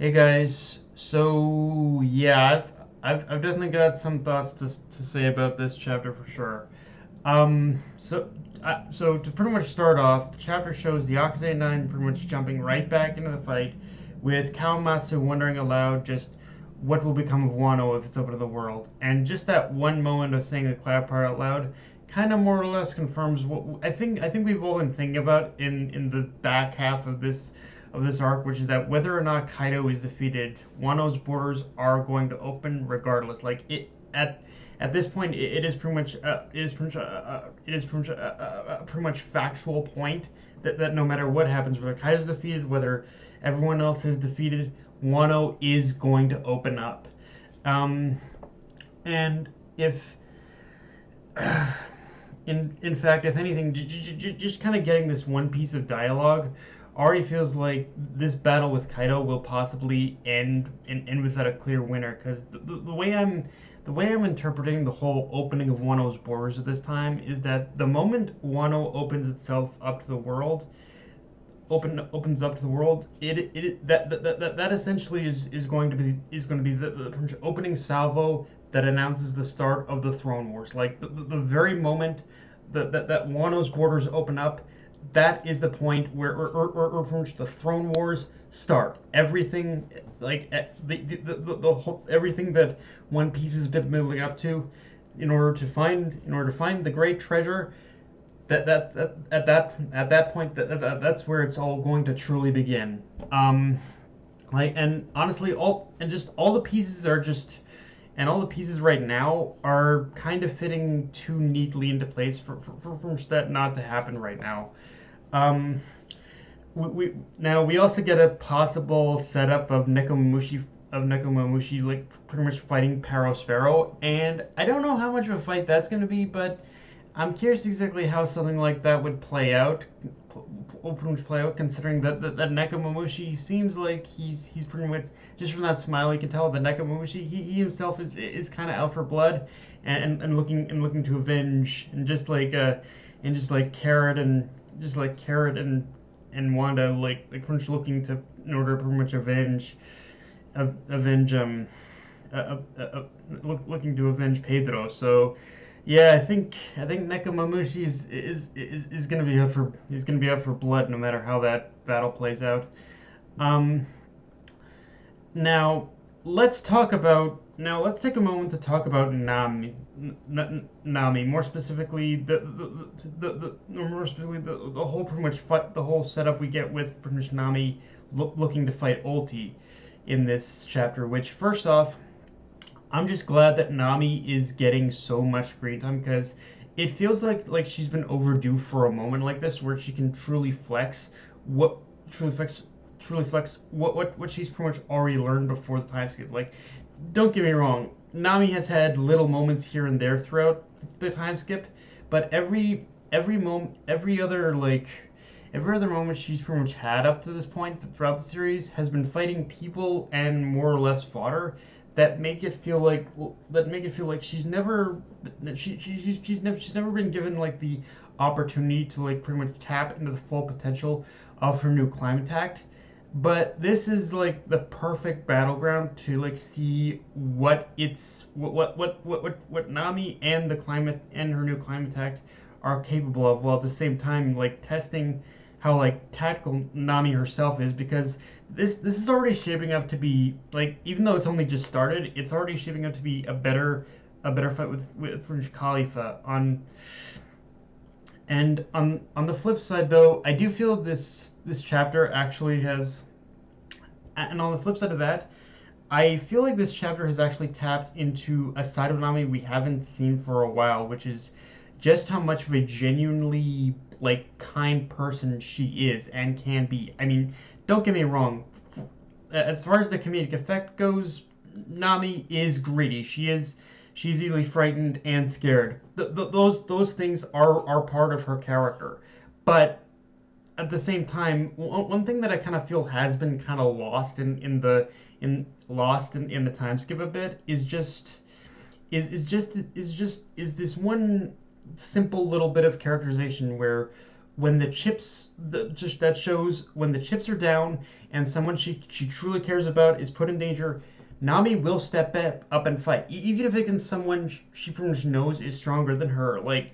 Hey guys, so yeah, I've definitely got some thoughts to say about this chapter for sure. So to pretty much start off, the chapter shows the Akaze 9 pretty much jumping right back into the fight, with Kawamatsu wondering aloud just what will become of Wano if it's open to the world. And just that one moment of saying the quiet part out loud kind of more or less confirms what I think we've all been thinking about in the back half of this arc, which is that whether or not Kaido is defeated, Wano's borders are going to open regardless. Like at this point, it is pretty much a pretty much factual point that no matter what happens, whether Kaido's defeated, whether everyone else is defeated, Wano is going to open up. Um, and if in fact, if anything, just kind of getting this one piece of dialogue already feels like this battle with Kaido will possibly end without a clear winner. Because the way I'm interpreting the whole opening of Wano's borders at this time is that the moment Wano opens itself up to the world, opens up to the world, that essentially is going to be the opening salvo that announces the start of the Throne Wars. Like the very moment that Wano's borders open up, that is the point where from which the Throne Wars start. Everything like the whole everything that One Piece has been building up to, in order to find the great treasure, at that point that's where it's all going to truly begin. Like, and honestly, all the pieces are just and all the pieces right now are kind of fitting too neatly into place for that not to happen right now. Um, we also get a possible setup of Nekomamushi like pretty much fighting Parosphero, and I don't know how much of a fight that's going to be, but I'm curious exactly how something like that would play out. Considering that Nekomamushi seems like he's pretty much, just from that smile you can tell that Nekomamushi he himself is kind of out for blood, and looking to avenge, and just like Carrot and Wanda like pretty much looking to, in order to pretty much avenge looking to avenge Pedro. So yeah, I think Nekomamushi is gonna be up for blood no matter how that battle plays out. Um, now let's take a moment to talk about Nami, more specifically the whole pretty much fight, the whole setup we get with pretty much Nami looking to fight Ulti in this chapter. Which, first off, I'm just glad that Nami is getting so much screen time, because it feels like she's been overdue for a moment like this where she can what truly flex truly flex what she's pretty much already learned before the time skip. Like, don't get me wrong, Nami has had little moments here and there throughout the time skip, but every other moment she's pretty much had up to this point throughout the series has been fighting people and more or less fodder that make it feel like she's never been given like the opportunity to like pretty much tap into the full potential of her new climate act. But this is like the perfect battleground to like see what Nami and the climate and her new climate act are capable of, while at the same time like testing how like tactical Nami herself is, because this is already shaping up to be like, even though it's only just started, it's already shaping up to be a better fight with Khalifa on. And on the flip side, though, I do feel this chapter actually has, and on the flip side of that, I feel like this chapter has actually tapped into a side of Nami we haven't seen for a while, which is just how much of a genuinely like kind person she is and can be. I mean, don't get me wrong. As far as the comedic effect goes, Nami is greedy. She's easily frightened and scared. Those things are part of her character. But at the same time, one thing that I kind of feel has been kind of lost in the time skip a bit is this one simple little bit of characterization where when the chips just that shows when the chips are down and someone she truly cares about is put in danger, Nami will step up and fight, even if it's someone she pretty much knows is stronger than her. Like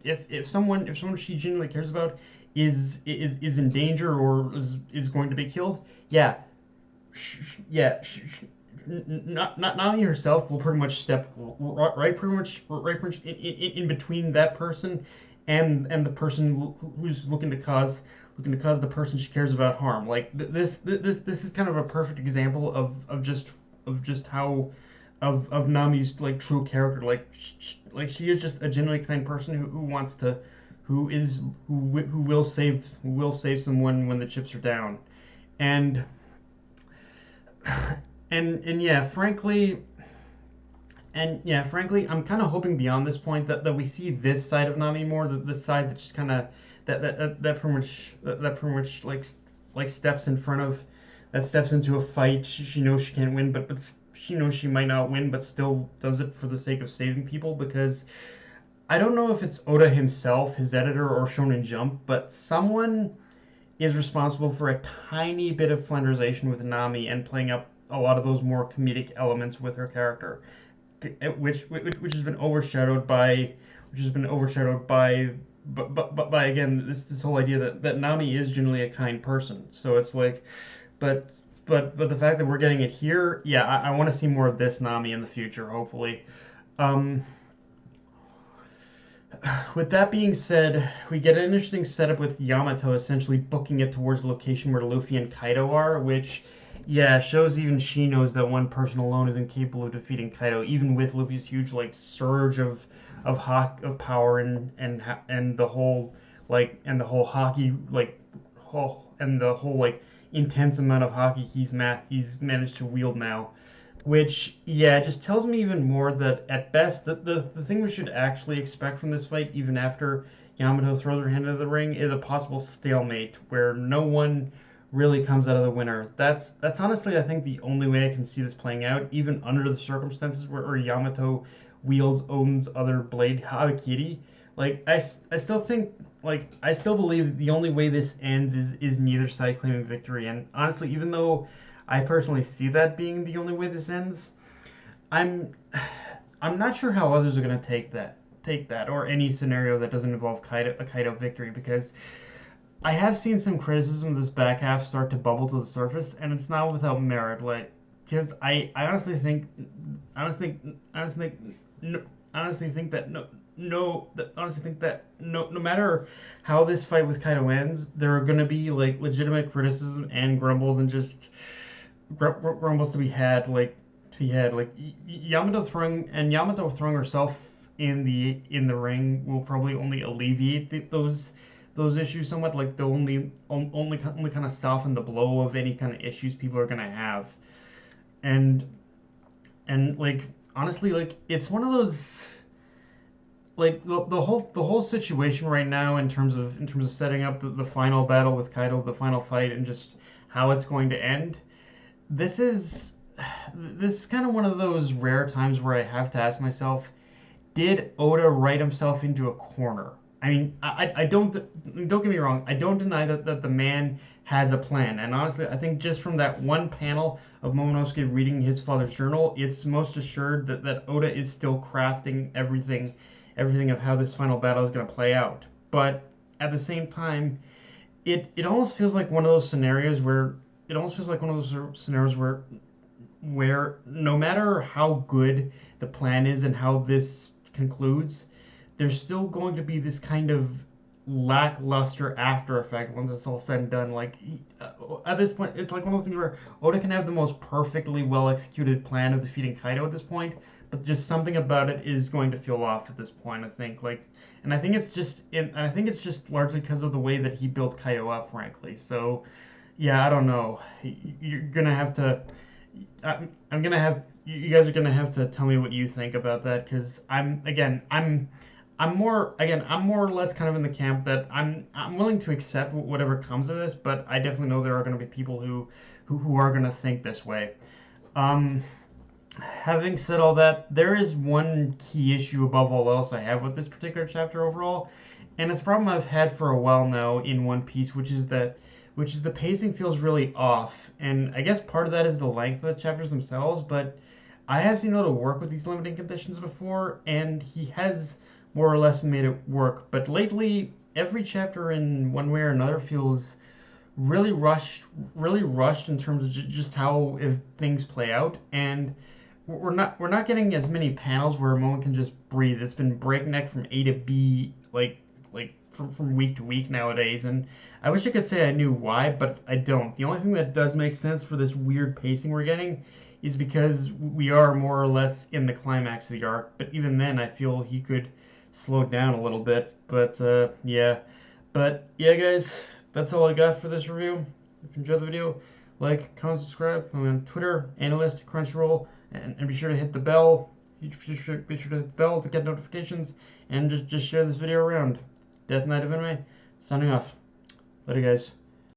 if someone she genuinely cares about is in danger or is going to be killed, yeah, yeah, not Nami herself will pretty much step right pretty much in between that person and the person who's looking to cause the person she cares about harm. Like this is kind of a perfect example of just how of Nami's like true character. Like she is just a genuinely kind person who wants to who will save someone when the chips are down. And and yeah, frankly, I'm kind of hoping beyond this point that we see this side of Nami more, the side that just kind of that pretty much like steps in front of that steps into a fight. She knows she can't win, but she knows she might not win, but still does it for the sake of saving people. Because I don't know if it's Oda himself, his editor, or Shonen Jump, but someone is responsible for a tiny bit of Flanderization with Nami and playing up a lot of those more comedic elements with her character, which has been overshadowed by by again this whole idea that Nami is generally a kind person. So it's like, but but the fact that we're getting it here, yeah, I want to see more of this Nami in the future, hopefully. Um, with that being said, we get an interesting setup with Yamato essentially booking it towards the location where Luffy and Kaido are, which, yeah, shows even she knows that one person alone is incapable of defeating Kaido, even with Luffy's huge like surge of power and the whole hockey and the whole like intense amount of hockey he's managed to wield now, which, yeah, just tells me even more that at best the thing we should actually expect from this fight, even after Yamato throws her hand into the ring, is a possible stalemate where no one really comes out of the winner. That's honestly, I think, the only way I can see this playing out, even under the circumstances where Yamato wields Odin's other blade, Habakiri. Like I still think I still believe the only way this ends is neither side claiming victory. And honestly, even though I personally see that being the only way this ends, I'm I'm not sure how others are gonna take that or any scenario that doesn't involve a Kaido victory, because I have seen some criticism of this back half start to bubble to the surface, and it's not without merit. Like, because I honestly think that no matter how this fight with Kaido ends, there are gonna be like legitimate criticism and grumbles and just grumbles to be had. Yamato throwing herself in the ring will probably only alleviate those issues somewhat. Like they'll only kind of soften the blow of any kind of issues people are gonna have. And like honestly, like it's one of those, like the whole situation right now in terms of setting up the final battle with Kaido, the final fight, and just how it's going to end. This is this is kind of one of those rare times where I have to ask myself, did Oda write himself into a corner? I mean, I don't get me wrong. I don't deny that the man has a plan, and honestly, I think just from that one panel of Momonosuke reading his father's journal, it's most assured that Oda is still crafting everything of how this final battle is going to play out. But at the same time, it almost feels like one of those scenarios where no matter how good the plan is and how this concludes, there's still going to be this kind of lackluster after effect once it's all said and done. Like at this point, it's like one of those things where Oda can have the most perfectly well executed plan of defeating Kaido at this point, but just something about it is going to feel off at this point. I think and I think it's just largely because of the way that he built Kaido up, frankly. So yeah, I don't know. You're gonna have to. I'm gonna have you guys are gonna have to tell me what you think about that, because I'm more or less kind of in the camp that I'm willing to accept whatever comes of this, but I definitely know there are going to be people who are going to think this way. Um, Having said all that, there is one key issue above all else I have with this particular chapter overall, and it's a problem I've had for a while now in One Piece, which is the pacing feels really off, and I guess part of that is the length of the chapters themselves. But I have seen how to work with these limiting conditions before, and he has more or less made it work. But lately, every chapter in one way or another feels really rushed in terms of just how if things play out, and we're not getting as many panels where a moment can just breathe. It's been breakneck from A to B, from week to week nowadays, and I wish I could say I knew why, but I don't. The only thing that does make sense for this weird pacing we're getting is because we are more or less in the climax of the arc. But even then, I feel he could slow down a little bit. But yeah, guys, that's all I got for this review. If you enjoyed the video, like, comment, subscribe. I'm on Twitter, Analyst, Crunchyroll, and be sure to hit the bell. Be sure to hit the bell to get notifications, and just share this video around. Death Knight of Anime, signing off. Later, guys.